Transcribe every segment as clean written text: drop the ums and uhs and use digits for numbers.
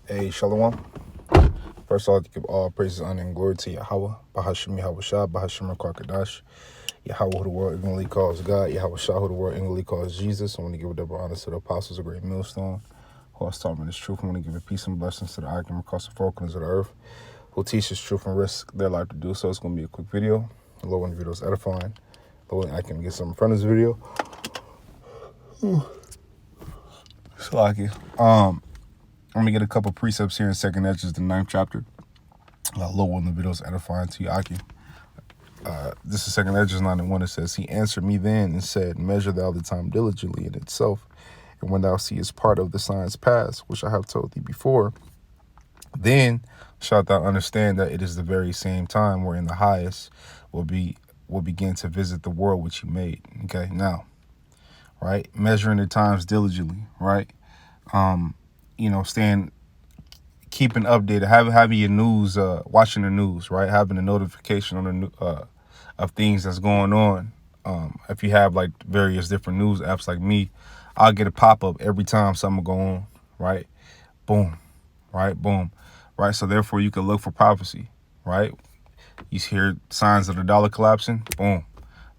Hey, Shalom. First of all, to give all praises, honor, and glory to Yahweh, Bahashim Yahweh Shah, Bahashim Kwakadash, Yahweh, who the world ignorantly calls God, Yahweh Shah, who the world ignorantly calls Jesus. I want to give a double honor to the apostles of Great Millstone, who has taught me this truth. I want to give a peace and blessings to the argument across the four corners of the earth, who teaches truth and risk their life to do so. It's going to be a quick video. The Lord, when the video is edifying, the Lord, I can get something in front of this video. It's lucky. I'm going to get a couple precepts here in 2nd Ezra, the 9th chapter. Lord, when the video is edifying to you, Aki. This is 2nd Ezra 9:1. It says, He answered me then and said, Measure thou the time diligently in itself, and when thou seest part of the signs pass, which I have told thee before, then shalt thou understand that it is the very same time wherein the highest will begin to visit the world which he made. Okay, now, right, measuring the times diligently, right? Keeping updated, having your news, watching the news, right? Having a notification on the of things that's going on. If you have like various different news apps like me, I'll get a pop-up every time something go on, right? Boom, right? Boom, right? So therefore you can look for prophecy, right? You hear signs of the dollar collapsing, boom,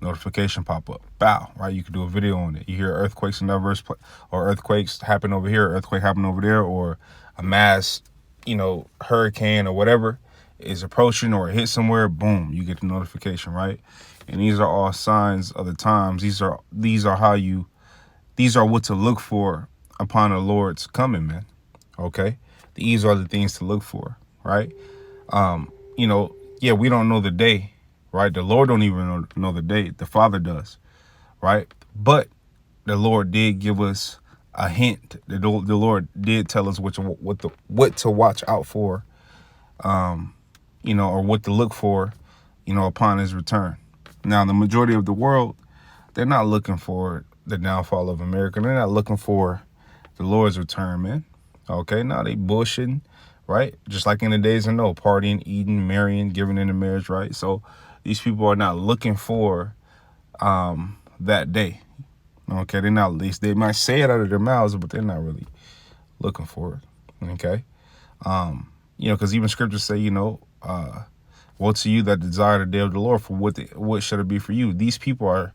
notification pop up, bow, right? You can do a video on it. You hear earthquakes in diverse or earthquakes happen over here, earthquake happen over there, or a mass, hurricane or whatever is approaching or hit somewhere, boom, you get the notification, right? And these are all signs of the times. These are what to look for upon the Lord's coming, man. Okay? These are the things to look for, right? We don't know the day, right? The Lord don't even know the day. The Father does, right? But the Lord did give us a hint. The Lord did tell us what to watch out for, or what to look for, upon his return. Now, the majority of the world, they're not looking for the downfall of America. They're not looking for the Lord's return, man. Okay, now they bullshitting, right? Just like in the days of Noah, partying, eating, marrying, giving into marriage, right? So these people are not looking for that day. Okay, they're not, at least they might say it out of their mouths, but they're not really looking for it. Okay, because even scriptures say, woe to you that desire the day of the Lord, for what should it be for you? These people are,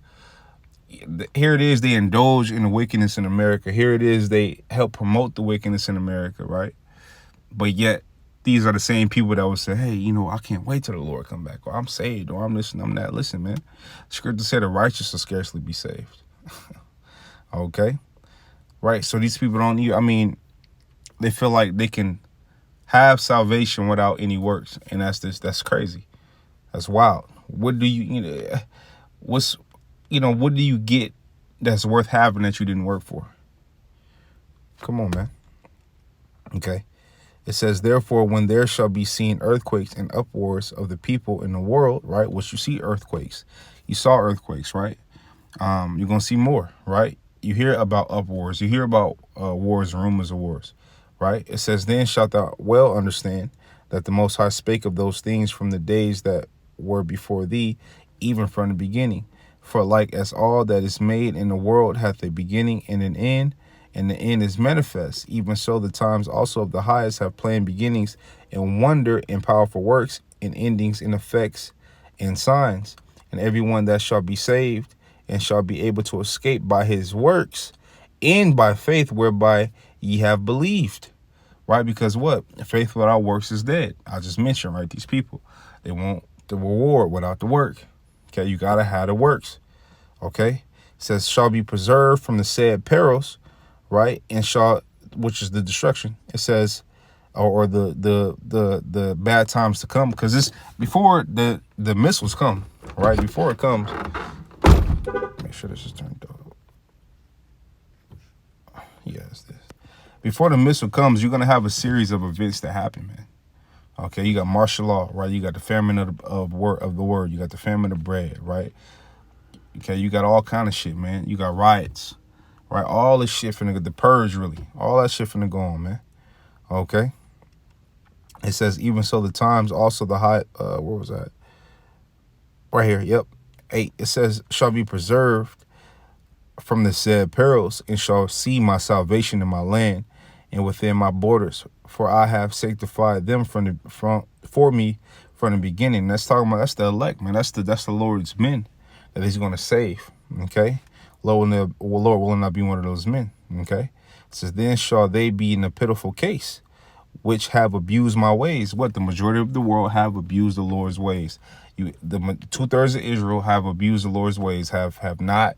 here it is, they indulge in the wickedness in America. Here it is, they help promote the wickedness in America, right? But yet, these are the same people that would say, hey, I can't wait till the Lord come back, or I'm saved, or I'm this and I'm that. Listen, man, scripture said the righteous will scarcely be saved. Okay, right? So these people they feel like they can have salvation without any works, and that's crazy. That's wild. What do what do you get that's worth having that you didn't work for? Come on, man. Okay. It says, therefore, when there shall be seen earthquakes and uproars of the people in the world, right? Which you see earthquakes. You saw earthquakes, right? You're going to see more, right? You hear about uproars. You hear about wars, rumors of wars, right? It says, then shalt thou well understand that the Most High spake of those things from the days that were before thee, even from the beginning. For like as all that is made in the world hath a beginning and an end, and the end is manifest, even so the times also of the highest have plain beginnings, and wonder and powerful works, and endings and effects and signs. And everyone that shall be saved and shall be able to escape by his works and by faith whereby ye have believed. Right? Because what? Faith without works is dead. I just mentioned, right? These people, they want the reward without the work. Okay, you gotta have the works. Okay? It says, shall be preserved from the said perils, right? And which is the destruction. It says, or the bad times to come, because this before the missiles come, right? Before it comes, make sure this is turned off. Yes, this. Before the missile comes, you're gonna have a series of events that happen, man. Okay, you got martial law, right? You got the famine of the word. You got the famine of bread, right? Okay, you got all kind of shit, man. You got riots, right? All this shit finna, the purge, really. All that shit finna go on, man. Okay. It says, even so the times also the high, where was that? Right here, yep. 8. It says, shall be preserved from the said perils, and shall see my salvation in my land, and within my borders, for I have sanctified them for me from the beginning. That's talking about, that's the elect, man. That's the Lord's men that he's going to save. Okay, Lord will not be one of those men. Okay, it says, then shall they be in a pitiful case, which have abused my ways. What? The majority of the world have abused the Lord's ways. The 2/3 of Israel have abused the Lord's ways, have not,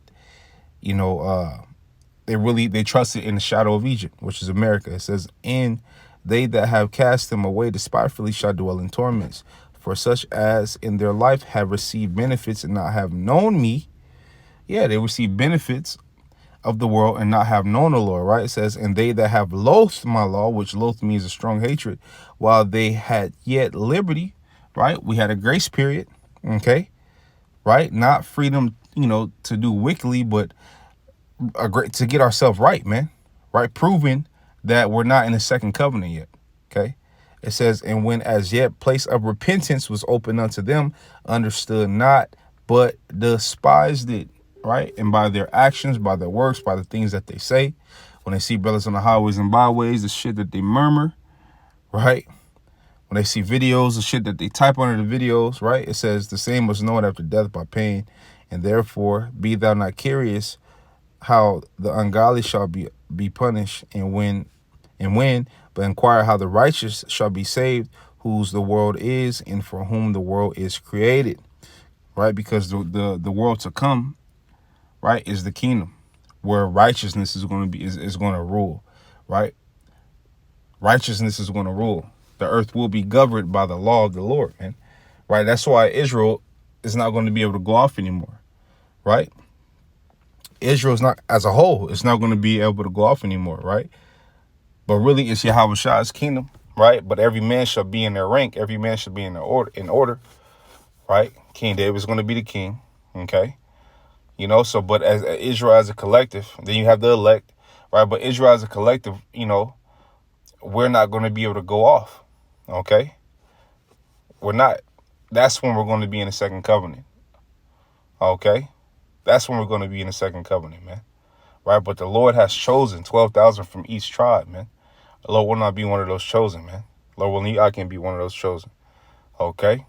they trusted in the shadow of Egypt, which is America. It says, and they that have cast them away despitefully shall dwell in torments. For such as in their life have received benefits and not have known me. Yeah, they receive benefits of the world and not have known the Lord, right? It says, and they that have loathed my law, which loathed means a strong hatred, while they had yet liberty, right? We had a grace period, okay, right? Not freedom, to do wickedly, but to get ourselves right, man, right? Proving that we're not in the second covenant yet, okay? It says, and when as yet place of repentance was open unto them, understood not, but despised it, right? And by their actions, by their works, by the things that they say, when they see brothers on the highways and byways, the shit that they murmur, right? When they see videos, the shit that they type under the videos, right? It says, the same was known after death by pain, and therefore be thou not curious how the ungodly shall be punished, and when, but inquire how the righteous shall be saved, whose the world is, and for whom the world is created, right? Because the world to come, right, is the kingdom where righteousness is going to be is going to rule, right? Righteousness is going to rule. The earth will be governed by the law of the Lord, man, right? That's why Israel is not going to be able to go off anymore, right? Israel is not, as a whole, it's not going to be able to go off anymore, right? But really, it's Yahweh Shah's kingdom, right? But every man shall be in their rank. Every man shall be in their order, right? King David is going to be the king, okay? So, but as Israel as a collective, then you have the elect, right? But Israel as a collective, we're not going to be able to go off, okay? We're not. That's when we're going to be in the second covenant, okay? That's when we're going to be in the second covenant, man, right? But the Lord has chosen 12,000 from each tribe, man. The Lord will not be one of those chosen, man. Lord willing, I can be one of those chosen, okay?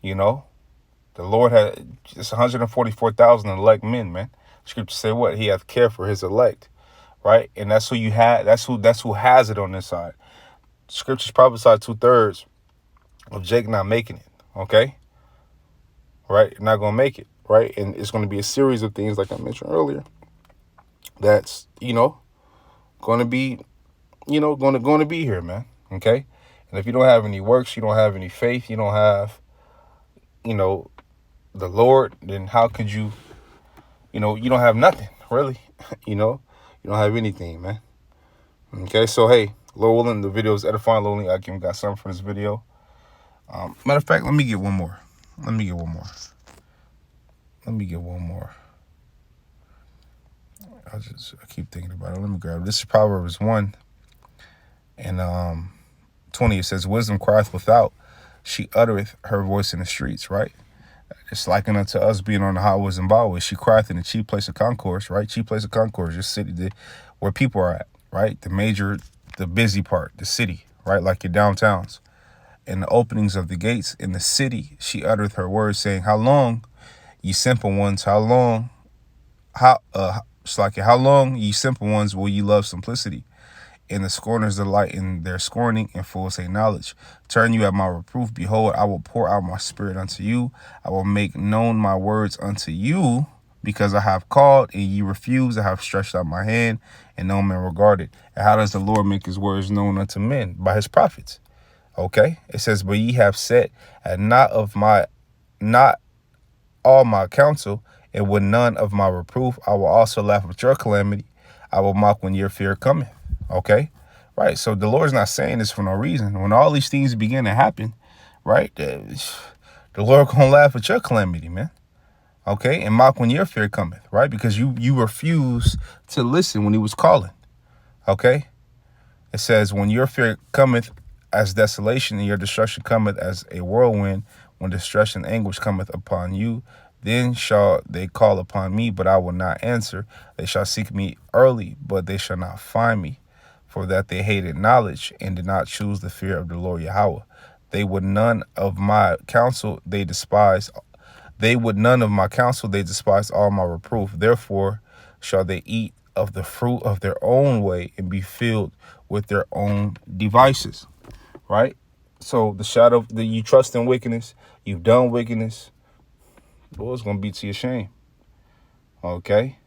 The Lord had just 144,000 elect men, man. Scripture say what? He hath care for his elect, right? And that's who you had. That's who has it on this side. Scriptures prophesy 2/3 of Jake not making it, okay? Right? Not going to make it, right? And it's going to be a series of things, like I mentioned earlier, that's, going to be, going to be here, man, okay? And if you don't have any works, you don't have any faith, you don't have, the Lord, then how could you, you don't have nothing, really. You don't have anything, man. Okay, so hey, Lord willing, the video is edifying. Lord willing, I can got something from this video. Matter of fact, let me get one more. I keep thinking about it. Let me grab it. This is Proverbs 1 and 20. It says, wisdom crieth without, she uttereth her voice in the streets, right? It's likened unto us being on the highways and byways. She crieth in the chief place of concourse, right? Chief place of concourse, your city, where people are at, right? The busy part, the city, right? Like your downtowns. In the openings of the gates in the city, she uttereth her words, saying, how long, ye simple ones, how long, ye simple ones, will ye love simplicity? And the scorners delight in their scorning, and fools say knowledge. Turn you at my reproof. Behold, I will pour out my spirit unto you. I will make known my words unto you, because I have called and ye refuse. I have stretched out my hand and no man regarded. And how does the Lord make his words known unto men? By his prophets. Okay. It says, but ye have set at not all my counsel, and with none of my reproof. I will also laugh at your calamity. I will mock when your fear cometh. Okay, right. So the Lord's not saying this for no reason. When all these things begin to happen, right, the Lord gonna laugh at your calamity, man. Okay, and mock when your fear cometh, right? Because you refuse to listen when he was calling. Okay, it says, when your fear cometh as desolation, and your destruction cometh as a whirlwind, when distress and anguish cometh upon you, then shall they call upon me, but I will not answer. They shall seek me early, but they shall not find me. for that they hated knowledge and did not choose the fear of the Lord Yahweh. They would none of my counsel they despise. They would none of my counsel they despise all my reproof. Therefore shall they eat of the fruit of their own way and be filled with their own devices. Right? So the shadow that you trust in wickedness, you've done wickedness, boy, it's gonna be to your shame. Okay?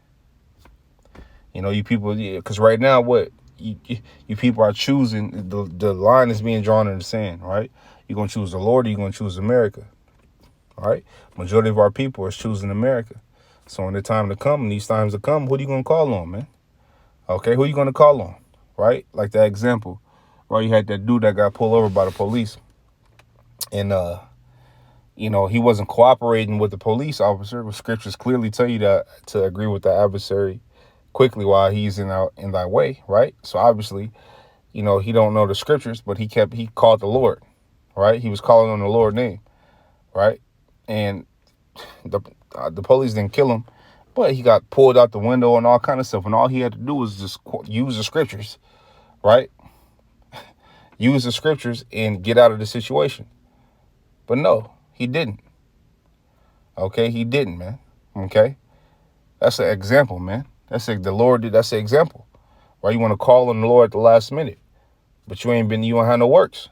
You know, you people, because right now, what you people are choosing, the line is being drawn in the sand, right? You're going to choose the Lord, or you're going to choose America, all right? Majority of our people is choosing America. So when the time to come, these times to come, who are you going to call on, man? Okay, who are you going to call on, right? Like that example, right? You had that dude that got pulled over by the police, and, you know, he wasn't cooperating with the police officer. But scriptures clearly tell you that to agree with the adversary quickly while he's in thy way, right? So obviously, you know, he don't know the scriptures, but he called the Lord, right? He was calling on the Lord's name, right? And the police didn't kill him, but he got pulled out the window and all kind of stuff. And all he had to do was just use the scriptures, right? Use the scriptures and get out of the situation. But no, he didn't. Okay, he didn't, man. Okay, that's an example, man. That's the Lord did. That's the example, right? You want to call on the Lord at the last minute, but you don't have no works.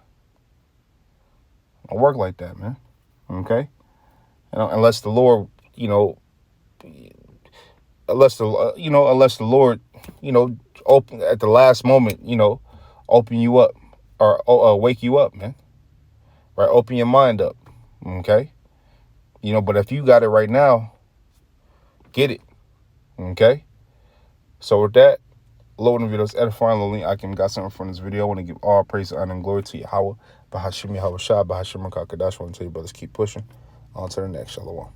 Don't work like that, man. Okay, unless the Lord, unless the Lord, open at the last moment, open you up or wake you up, man. Right, open your mind up. Okay, but if you got it right now, get it. Okay. So with that, Lord and videos edifying, Lily, I got something from this video. I want to give all praise, honor, and glory to Yahweh. Bahashim Yahweh Shah, Bahashim Kakadash. I want to tell you brothers, keep pushing. On to the next. Shalom.